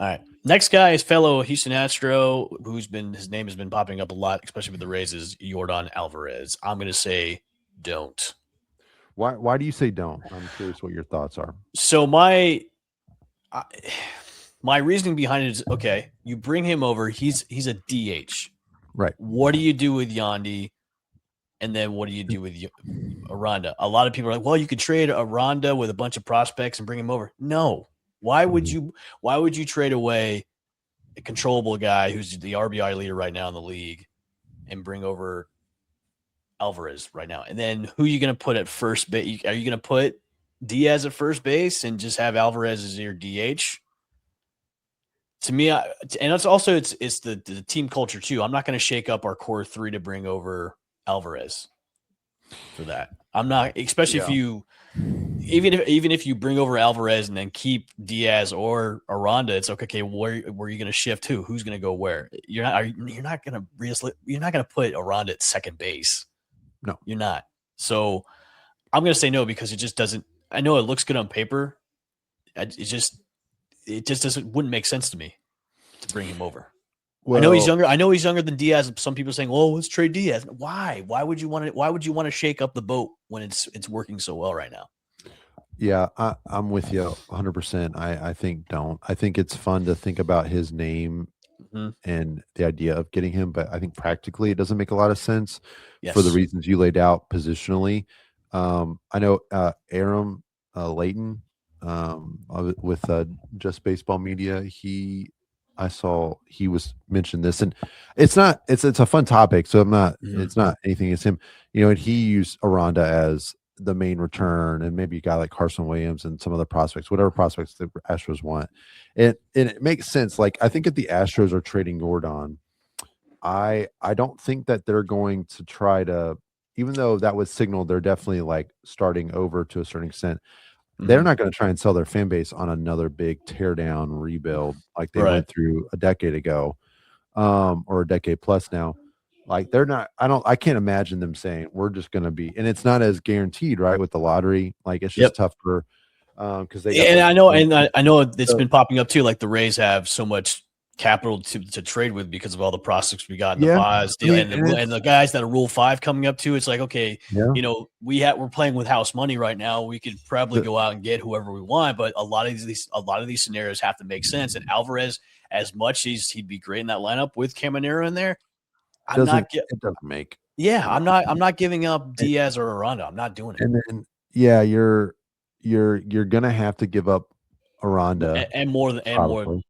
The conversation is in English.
All right. Next guy is fellow Houston Astro, his name has been popping up a lot, especially with the Rays, is Yordan Alvarez. I'm going to say don't. Why do you say don't? I'm curious what your thoughts are. So I, my reasoning behind it is okay. You bring him over. He's a DH. Right. What do you do with Yandy? And then what do you do with Aranda? A lot of people are like, well, you could trade Aranda with a bunch of prospects and bring him over. No. Why would you trade away a controllable guy who's the RBI leader right now in the league and bring over Alvarez right now? And then who are you going to put at first base? Are you going to put Diaz at first base and just have Alvarez as your DH? To me, and it's also it's the team culture too. I'm not going to shake up our core three to bring over Alvarez for that. I'm not, especially if you even if you bring over Alvarez and then keep Diaz or Aranda, it's okay. Where are you going to shift to? Who's going to go where? You're not going to put Aranda at second base. No, you're not. So I'm going to say no because it just doesn't. I know it looks good on paper. It just wouldn't make sense to me to bring him over. Well, I know he's younger than Diaz. Some people are saying, "Oh, let's trade Diaz." Why? Why would you want to shake up the boat when it's working so well right now? Yeah, I'm with you 100%. I think don't. I think it's fun to think about his name and the idea of getting him, but I think practically it doesn't make a lot of sense for the reasons you laid out positionally. I know Aram Layton with Just Baseball Media. I saw he was mentioned this, and it's a fun topic. So it's not anything against him, and he used Aranda as the main return, and maybe a guy like Carson Williams and some other prospects, whatever prospects the Astros want. And it makes sense. Like, I think if the Astros are trading Yordan, I don't think that they're going to try to, even though that would signal they're definitely like starting over to a certain extent. They're not going to try and sell their fan base on another big teardown rebuild like they went through a decade ago, or a decade plus now. Like, they're not. I can't imagine them saying we're just going to be, and it's not as guaranteed, right? With the lottery, like it's just tough for because they. And I know it's been popping up too. Like the Rays have so much capital to trade with because of all the prospects we got in the Vaz deal, and the guys that are Rule 5 coming up too. It's like, okay, we're playing with house money right now. We could probably go out and get whoever we want, but a lot of these scenarios have to make sense. And Alvarez, as much as he'd be great in that lineup with Caminero in there, it doesn't make. Yeah, I'm not giving up Diaz or Aranda. I'm not doing it. And then you're gonna have to give up Aranda and more